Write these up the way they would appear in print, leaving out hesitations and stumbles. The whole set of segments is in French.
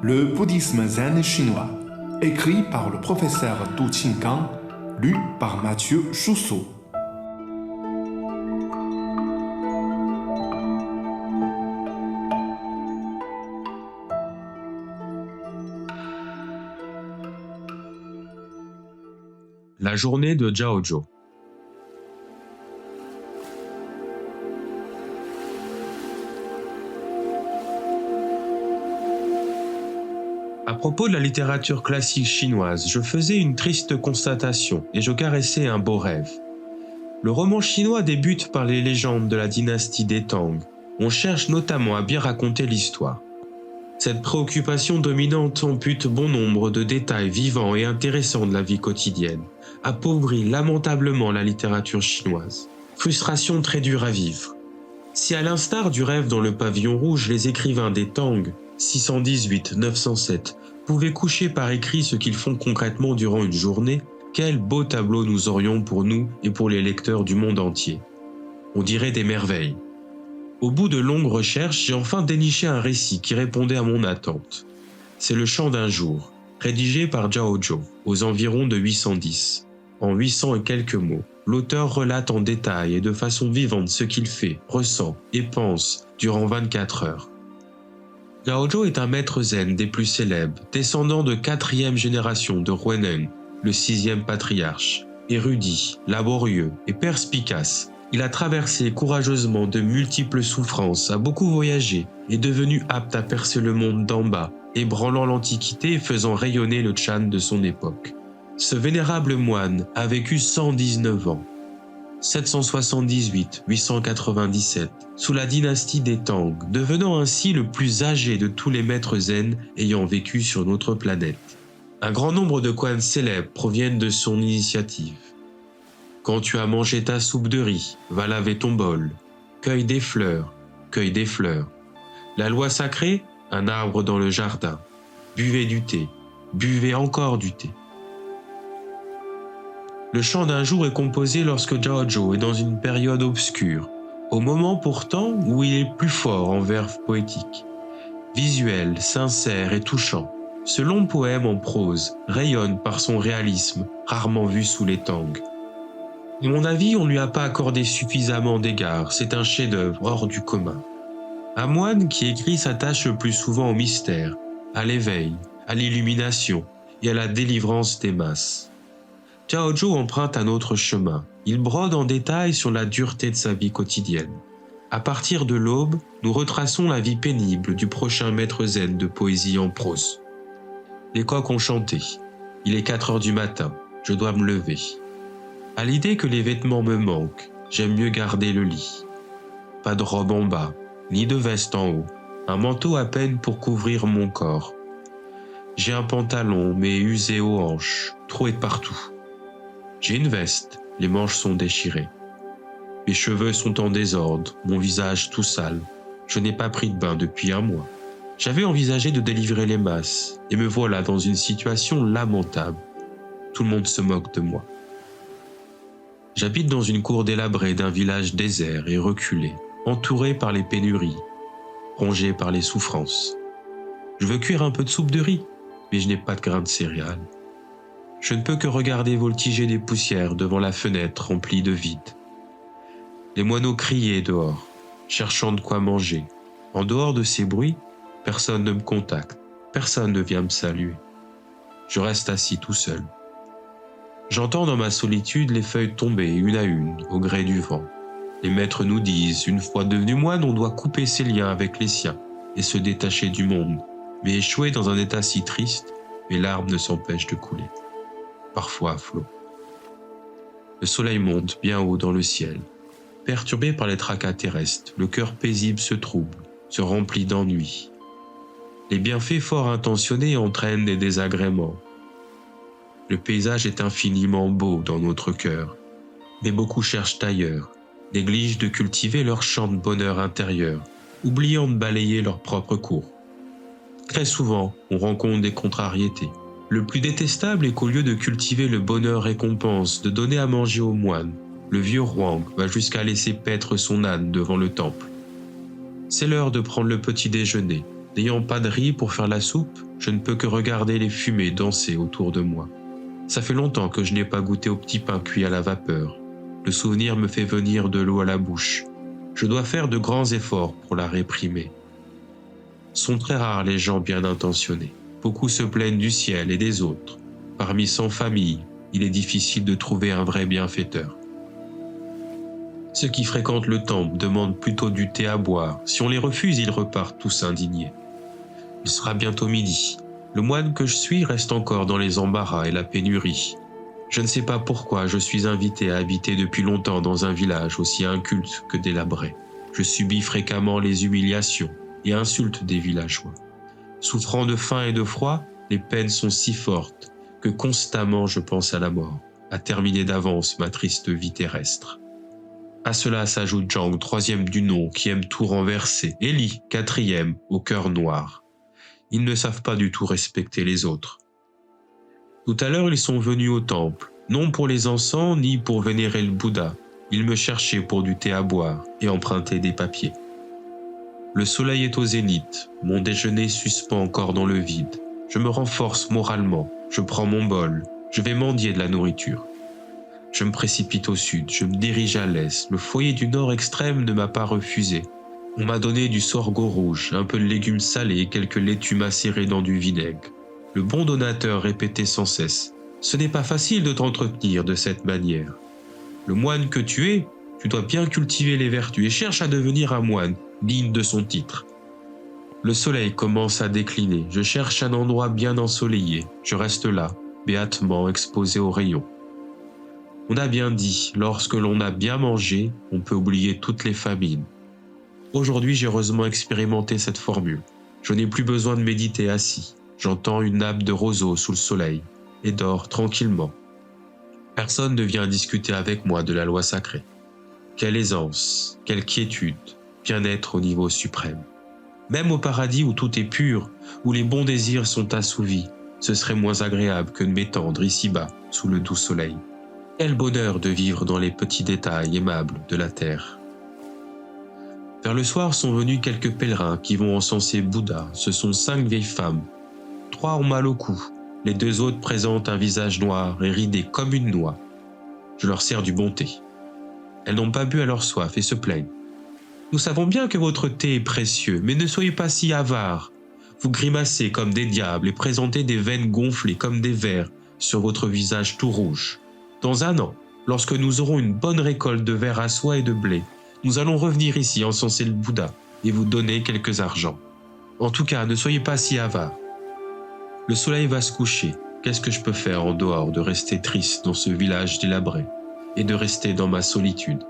Le bouddhisme zen chinois, écrit par le professeur Du Qinggang, lu par Mathieu Chousseau. La journée de Jiaozhou. À propos de la littérature classique chinoise, je faisais une triste constatation et je caressais un beau rêve. Le roman chinois débute par les légendes de la dynastie des Tang. On cherche notamment à bien raconter l'histoire. Cette préoccupation dominante ampute bon nombre de détails vivants et intéressants de la vie quotidienne, appauvrit lamentablement la littérature chinoise. Frustration très dure à vivre. Si à l'instar du rêve dans le pavillon rouge, les écrivains des Tang 618-907 pouvaient coucher par écrit ce qu'ils font concrètement durant une journée, quel beau tableau nous aurions pour nous et pour les lecteurs du monde entier. On dirait des merveilles. Au bout de longues recherches, j'ai enfin déniché un récit qui répondait à mon attente. C'est Le Chant d'un jour, rédigé par Jiaozhou, aux environs de 810. En 800 et quelques mots, l'auteur relate en détail et de façon vivante ce qu'il fait, ressent et pense durant 24 heures. Jiaozhou est un maître zen des plus célèbres, descendant de 4e génération de Huineng, le 6e patriarche. Érudit, laborieux et perspicace, il a traversé courageusement de multiples souffrances, a beaucoup voyagé, est devenu apte à percer le monde d'en bas, ébranlant l'Antiquité et faisant rayonner le Chan de son époque. Ce vénérable moine a vécu 119 ans, 778-897, sous la dynastie des Tang, devenant ainsi le plus âgé de tous les maîtres zen ayant vécu sur notre planète. Un grand nombre de koans célèbres proviennent de son initiative. Quand tu as mangé ta soupe de riz, va laver ton bol. Cueille des fleurs, cueille des fleurs. La loi sacrée, un arbre dans le jardin. Buvez du thé, buvez encore du thé. Le chant d'un jour est composé lorsque Jiaozhou est dans une période obscure, au moment pourtant où il est plus fort en verve poétique. Visuel, sincère et touchant, ce long poème en prose rayonne par son réalisme, rarement vu sous les Tang. À mon avis, on ne lui a pas accordé suffisamment d'égards, c'est un chef-d'œuvre hors du commun. Un moine qui écrit s'attache le plus souvent au mystère, à l'éveil, à l'illumination et à la délivrance des masses. Jiaozhou emprunte un autre chemin. Il brode en détail sur la dureté de sa vie quotidienne. À partir de l'aube, nous retraçons la vie pénible du prochain maître zen de poésie en prose. Les coqs ont chanté. Il est 4 heures du matin. Je dois me lever. À l'idée que les vêtements me manquent, j'aime mieux garder le lit. Pas de robe en bas, ni de veste en haut. Un manteau à peine pour couvrir mon corps. J'ai un pantalon, mais usé aux hanches, troué partout. J'ai une veste, les manches sont déchirées. Mes cheveux sont en désordre, mon visage tout sale. Je n'ai pas pris de bain depuis 1 mois. J'avais envisagé de délivrer les masses, et me voilà dans une situation lamentable. Tout le monde se moque de moi. J'habite dans une cour délabrée d'un village désert et reculé, entouré par les pénuries, rongé par les souffrances. Je veux cuire un peu de soupe de riz, mais je n'ai pas de grains de céréales. Je ne peux que regarder voltiger des poussières devant la fenêtre remplie de vide. Les moineaux criaient dehors, cherchant de quoi manger. En dehors de ces bruits, personne ne me contacte, personne ne vient me saluer. Je reste assis tout seul. J'entends dans ma solitude les feuilles tomber une à une au gré du vent. Les maîtres nous disent, une fois devenu moine, on doit couper ses liens avec les siens et se détacher du monde. Mais échoué dans un état si triste, mes larmes ne s'empêchent de couler. Parfois à flot. Le soleil monte bien haut dans le ciel. Perturbé par les tracas terrestres, le cœur paisible se trouble, se remplit d'ennui. Les bienfaits fort intentionnés entraînent des désagréments. Le paysage est infiniment beau dans notre cœur, mais beaucoup cherchent ailleurs, négligent de cultiver leur champ de bonheur intérieur, oubliant de balayer leur propre cours. Très souvent, on rencontre des contrariétés. Le plus détestable est qu'au lieu de cultiver le bonheur récompense, de donner à manger aux moines, le vieux Huang va jusqu'à laisser paître son âne devant le temple. C'est l'heure de prendre le petit déjeuner, N'ayant pas de riz pour faire la soupe, je ne peux que regarder les fumées danser autour de moi. Ça fait longtemps que je n'ai pas goûté au petit pain cuit à la vapeur. Le souvenir me fait venir de l'eau à la bouche. Je dois faire de grands efforts pour la réprimer. Sont très rares les gens bien intentionnés. Beaucoup se plaignent du ciel et des autres. Parmi 100 familles, il est difficile de trouver un vrai bienfaiteur. Ceux qui fréquentent le temple demandent plutôt du thé à boire. Si on les refuse, ils repartent tous indignés. Il sera bientôt midi. Le moine que je suis reste encore dans les embarras et la pénurie. Je ne sais pas pourquoi je suis invité à habiter depuis longtemps dans un village aussi inculte que délabré. Je subis fréquemment les humiliations et insultes des villageois. Souffrant de faim et de froid, les peines sont si fortes que constamment je pense à la mort, à terminer d'avance ma triste vie terrestre. À cela s'ajoute Zhang, 3e du nom, qui aime tout renverser, et Li, 4e, au cœur noir. Ils ne savent pas du tout respecter les autres. Tout à l'heure, ils sont venus au temple, non pour les encens ni pour vénérer le Bouddha. Ils me cherchaient pour du thé à boire et emprunter des papiers. Le soleil est au zénith, mon déjeuner suspend encore dans le vide. Je me renforce moralement, je prends mon bol, je vais mendier de la nourriture. Je me précipite au sud, je me dirige à l'est. Le foyer du nord extrême ne m'a pas refusé. On m'a donné du sorgho rouge, un peu de légumes salés et quelques laitues macérées dans du vinaigre. Le bon donateur répétait sans cesse « Ce n'est pas facile de t'entretenir de cette manière. Le moine que tu es, tu dois bien cultiver les vertus et cherche à devenir un moine, digne de son titre. » Le soleil commence à décliner, je cherche un endroit bien ensoleillé. Je reste là, béatement exposé aux rayons. On a bien dit, lorsque l'on a bien mangé, on peut oublier toutes les famines. Aujourd'hui, j'ai heureusement expérimenté cette formule. Je n'ai plus besoin de méditer assis. J'entends une nappe de roseaux sous le soleil et dors tranquillement. Personne ne vient discuter avec moi de la loi sacrée. Quelle aisance, quelle quiétude, bien-être au niveau suprême. Même au paradis où tout est pur, où les bons désirs sont assouvis, ce serait moins agréable que de m'étendre ici-bas, sous le doux soleil. Quel bonheur de vivre dans les petits détails aimables de la terre. Vers le soir sont venus quelques pèlerins qui vont encenser Bouddha. Ce sont 5 vieilles femmes. 3 ont mal au cou. Les 2 autres présentent un visage noir et ridé comme une noix. Je leur sers du bon thé. Elles n'ont pas bu à leur soif et se plaignent. Nous savons bien que votre thé est précieux, mais ne soyez pas si avares. Vous grimacez comme des diables et présentez des veines gonflées comme des vers sur votre visage tout rouge. Dans 1 an, lorsque nous aurons une bonne récolte de vers à soie et de blé, nous allons revenir ici encenser le Bouddha et vous donner quelques argents. En tout cas, ne soyez pas si avares. Le soleil va se coucher. Qu'est-ce que je peux faire en dehors de rester triste dans ce village délabré et de rester dans ma solitude?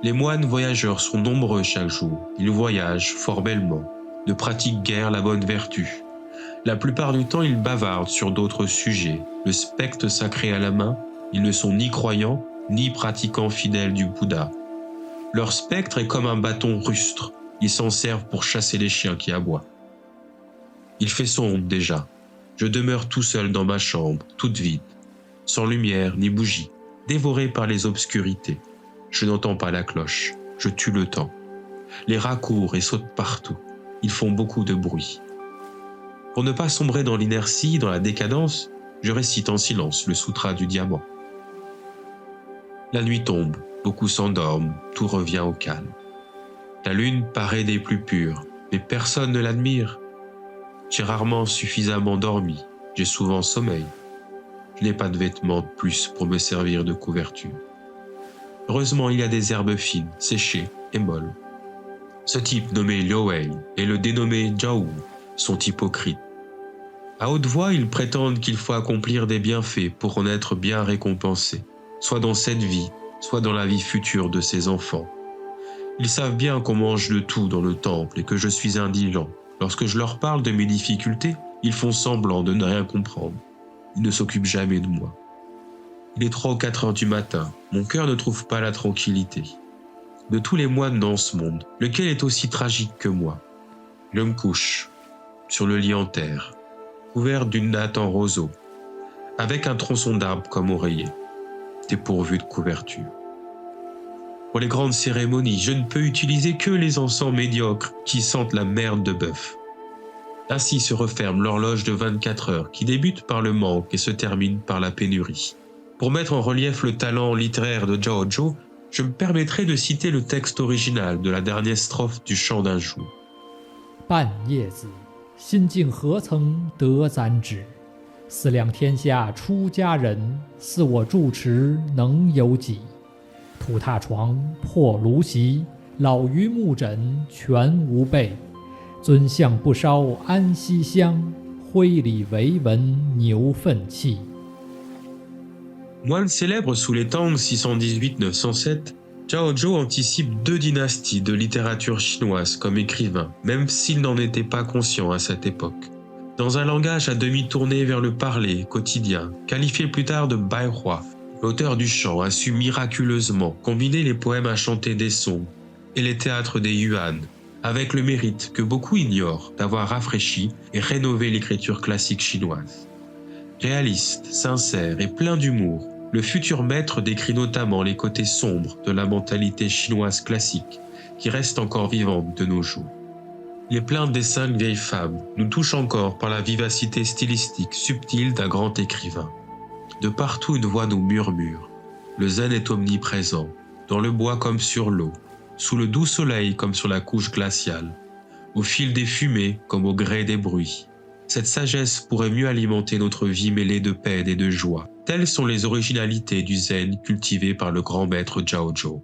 Les moines voyageurs sont nombreux chaque jour. Ils voyagent fort bellement, ne pratiquent guère la bonne vertu. La plupart du temps, ils bavardent sur d'autres sujets. Le spectre sacré à la main, ils ne sont ni croyants, ni pratiquants fidèles du Bouddha. Leur spectre est comme un bâton rustre. Ils s'en servent pour chasser les chiens qui aboient. Il fait sombre déjà. Je demeure tout seul dans ma chambre, toute vide, sans lumière ni bougie, dévoré par les obscurités. Je n'entends pas la cloche. Je tue le temps. Les rats courent et sautent partout. Ils font beaucoup de bruit. Pour ne pas sombrer dans l'inertie, dans la décadence, je récite en silence le sutra du diamant. La nuit tombe, beaucoup s'endorment, tout revient au calme. La lune paraît des plus pures, mais personne ne l'admire. J'ai rarement suffisamment dormi, j'ai souvent sommeil. Je n'ai pas de vêtements de plus pour me servir de couverture. Heureusement, il y a des herbes fines, séchées et molles. Ce type nommé Liu Wei et le dénommé Zhao sont hypocrites. À haute voix, ils prétendent qu'il faut accomplir des bienfaits pour en être bien récompensé, soit dans cette vie, soit dans la vie future de ses enfants. Ils savent bien qu'on mange de tout dans le temple et que je suis indulgent. Lorsque je leur parle de mes difficultés, ils font semblant de ne rien comprendre. Ils ne s'occupent jamais de moi. Il est 3 ou 4 heures du matin, mon cœur ne trouve pas la tranquillité. De tous les moines dans ce monde, lequel est aussi tragique que moi? Je me couche, sur le lit en terre, couvert d'une natte en roseau, avec un tronçon d'arbre comme oreiller, dépourvu de couverture. Pour les grandes cérémonies, je ne peux utiliser que les encens médiocres qui sentent la merde de bœuf. Ainsi se referme l'horloge de 24 heures qui débute par le manque et se termine par la pénurie. Pour mettre en relief le talent littéraire de Zhao Zhou, je me permettrai de citer le texte original de la dernière strophe du Chant d'un jour. 半叶子，心境何曾得咱知？思量天下出佳人，似我住持能有几？土榻床，破炉席，老榆木枕全无备。尊相不烧安息香，灰里惟闻牛粪气。 Moine célèbre sous les Tang 618-907, Zhao Zhou anticipe 2 dynasties de littérature chinoise comme écrivain, même s'il n'en était pas conscient à cette époque. Dans un langage à demi tourné vers le parler quotidien, qualifié plus tard de baihua, l'auteur du chant a su miraculeusement combiner les poèmes à chanter des sons et les théâtres des yuan, avec le mérite que beaucoup ignorent d'avoir rafraîchi et rénové l'écriture classique chinoise. Réaliste, sincère et plein d'humour, le futur maître décrit notamment les côtés sombres de la mentalité chinoise classique qui reste encore vivante de nos jours. Les plaintes des 5 vieilles femmes nous touchent encore par la vivacité stylistique subtile d'un grand écrivain. De partout une voix nous murmure. Le zen est omniprésent, dans le bois comme sur l'eau, sous le doux soleil comme sur la couche glaciale, au fil des fumées comme au gré des bruits. Cette sagesse pourrait mieux alimenter notre vie mêlée de peine et de joie. Telles sont les originalités du zen cultivé par le grand maître Zhao Zhou.